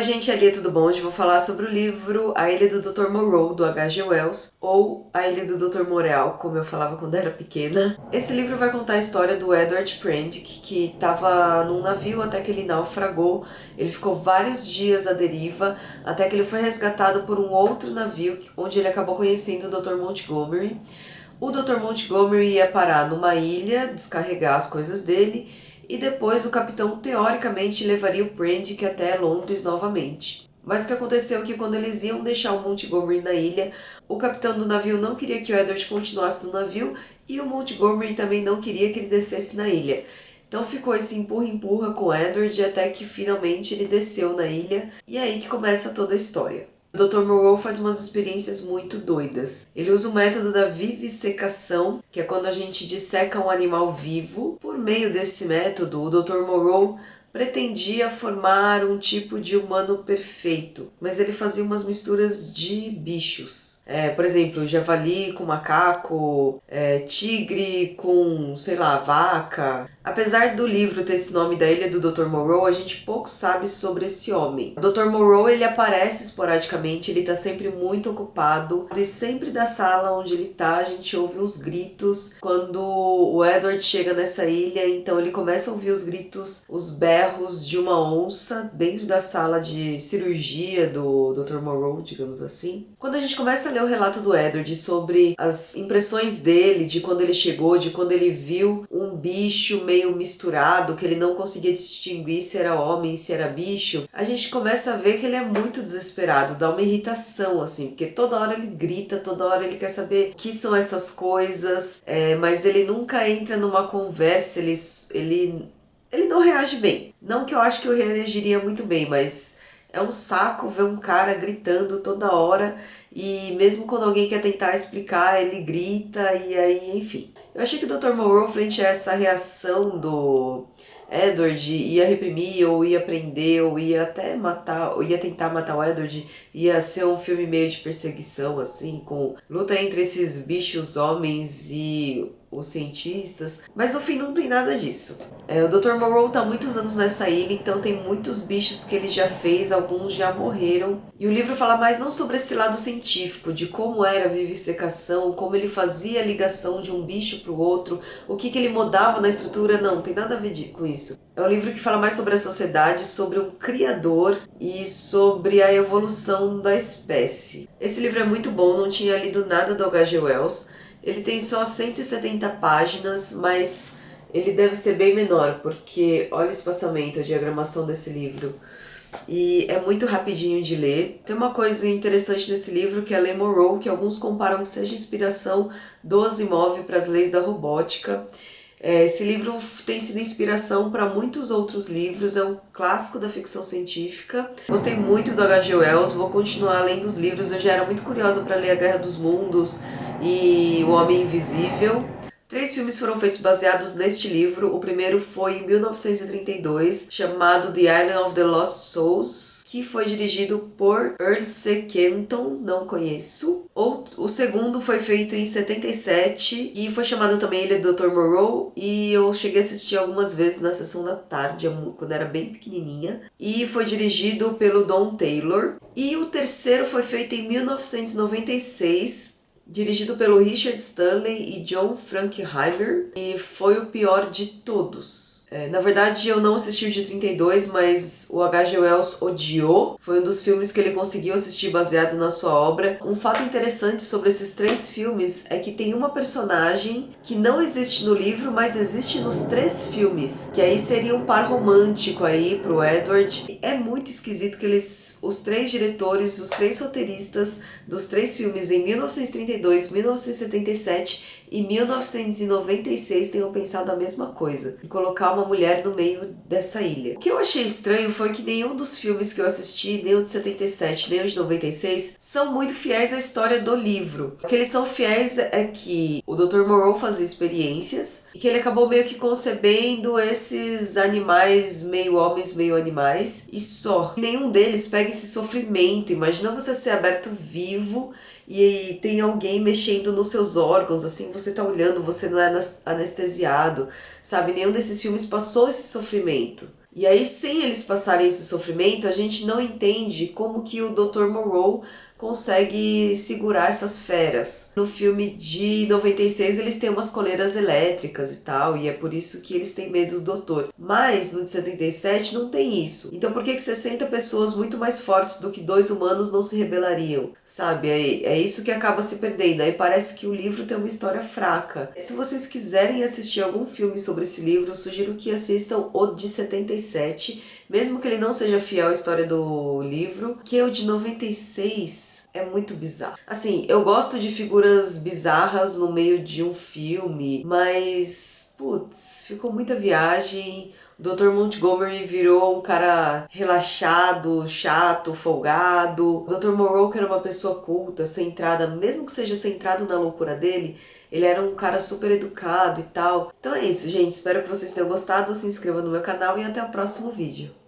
Oi gente, ali tudo bom? Hoje eu vou falar sobre o livro A Ilha do Dr. Moreau, do H.G. Wells, ou A Ilha do Dr. Moreau, como eu falava quando era pequena. Esse livro vai contar a história do Edward Prendick, que estava num navio até que ele naufragou. Ele ficou vários dias à deriva, até que ele foi resgatado por um outro navio, onde ele acabou conhecendo o Dr. Montgomery. O Dr. Montgomery ia parar numa ilha, descarregar as coisas dele, e depois o capitão teoricamente levaria o Prendick até Londres novamente. Mas o que aconteceu é que quando eles iam deixar o Montgomery na ilha, o capitão do navio não queria que o Edward continuasse no navio e o Montgomery também não queria que ele descesse na ilha. Então ficou esse empurra-empurra com o Edward até que finalmente ele desceu na ilha, e é aí que começa toda a história. O Dr. Moreau faz umas experiências muito doidas. Ele usa o método da vivisecação, que é quando a gente disseca um animal vivo. Por meio desse método, o Dr. Moreau pretendia formar um tipo de humano perfeito, mas ele fazia umas misturas de bichos. Por exemplo, javali com macaco, tigre com, sei lá, vaca. Apesar do livro ter esse nome da Ilha do Dr. Moreau, a gente pouco sabe sobre esse homem. O Dr. Moreau, ele aparece esporadicamente, ele tá sempre muito ocupado. E sempre da sala onde ele tá, a gente ouve uns gritos. Quando o Edward chega nessa ilha, então ele começa a ouvir os gritos, os berros de uma onça dentro da sala de cirurgia do Dr. Moreau, digamos assim. Quando a gente começa a ler o relato do Edward sobre as impressões dele, de quando ele chegou, de quando ele viu um bicho meio misturado, que ele não conseguia distinguir se era homem, se era bicho, a gente começa a ver que ele é muito desesperado, dá uma irritação, assim, porque toda hora ele grita, toda hora ele quer saber o que são essas coisas, mas ele nunca entra numa conversa, ele não reage bem. Não que eu acho que eu reagiria muito bem, mas é um saco ver um cara gritando toda hora, e mesmo quando alguém quer tentar explicar, ele grita, e aí, enfim. Eu achei que o Dr. Moreau, frente a essa reação do Edward, ia reprimir, ou ia prender, ou ia até matar, ou ia tentar matar o Edward, ia ser um filme meio de perseguição, assim, com luta entre esses bichos homens e os cientistas, mas no fim não tem nada disso. O Dr. Moreau tá há muitos anos nessa ilha, então tem muitos bichos que ele já fez, alguns já morreram. E o livro fala mais não sobre esse lado científico, de como era a vivisecação, como ele fazia a ligação de um bicho para o outro, o que ele mudava na estrutura, não tem nada a ver com isso. É um livro que fala mais sobre a sociedade, sobre um criador e sobre a evolução da espécie. Esse livro é muito bom, não tinha lido nada do H.G. Wells. Ele tem só 170 páginas, mas ele deve ser bem menor, porque olha o espaçamento, a diagramação desse livro. E é muito rapidinho de ler. Tem uma coisa interessante nesse livro que é a Lei Moreau, que alguns comparam que seja inspiração do Asimov para as leis da robótica. Esse livro tem sido inspiração para muitos outros livros, é um clássico da ficção científica. Gostei muito do H.G. Wells, vou continuar lendo os livros. Eu já era muito curiosa para ler A Guerra dos Mundos e O Homem Invisível. 3 filmes foram feitos baseados neste livro. O primeiro foi em 1932, chamado The Island of the Lost Souls, que foi dirigido por Earl C. Kenton, não conheço. O segundo foi feito em 77 e foi chamado também Ilha do Dr. Moreau, e eu cheguei a assistir algumas vezes na sessão da tarde, quando era bem pequenininha, e foi dirigido pelo Don Taylor. E o terceiro foi feito em 1996, dirigido pelo Richard Stanley e John Frankenheimer, e foi o pior de todos. Na verdade, eu não assisti o de 32, mas o H.G. Wells odiou. Foi um dos filmes que ele conseguiu assistir baseado na sua obra. Um fato interessante sobre esses 3 filmes é que tem uma personagem que não existe no livro, mas existe nos 3 filmes, que aí seria um par romântico aí pro Edward. É muito esquisito que os 3 diretores, os 3 roteiristas dos 3 filmes em 1932, 1977 e 1996 tenham pensado a mesma coisa, em colocar uma mulher no meio dessa ilha. O que eu achei estranho foi que nenhum dos filmes que eu assisti, nem o de 77, nem o de 96, são muito fiéis à história do livro. O que eles são fiéis é que o Dr. Moreau fazia experiências e que ele acabou meio que concebendo esses animais meio homens, meio animais, e só. Nenhum deles pega esse sofrimento. Imagina você ser aberto vivo e tem alguém mexendo nos seus órgãos, assim, você tá olhando, você não é anestesiado, sabe? Nenhum desses filmes passou esse sofrimento. E aí, sem eles passarem esse sofrimento, a gente não entende como que o Dr. Moreau consegue segurar essas feras. No filme de 96 eles têm umas coleiras elétricas e tal, e é por isso que eles têm medo do doutor. Mas no de 77 não tem isso. Então por que 60 pessoas muito mais fortes do que 2 humanos não se rebelariam? Sabe, é isso que acaba se perdendo. Aí parece que o livro tem uma história fraca. Se vocês quiserem assistir algum filme sobre esse livro, eu sugiro que assistam o de 77, mesmo que ele não seja fiel à história do livro, que o de 96 é muito bizarro. Assim, eu gosto de figuras bizarras no meio de um filme, mas, putz, ficou muita viagem. O Dr. Montgomery virou um cara relaxado, chato, folgado. O Dr. Moreau, que era uma pessoa culta, centrada, mesmo que seja centrado na loucura dele, ele era um cara super educado e tal. Então é isso, gente. Espero que vocês tenham gostado. Se inscreva no meu canal e até o próximo vídeo.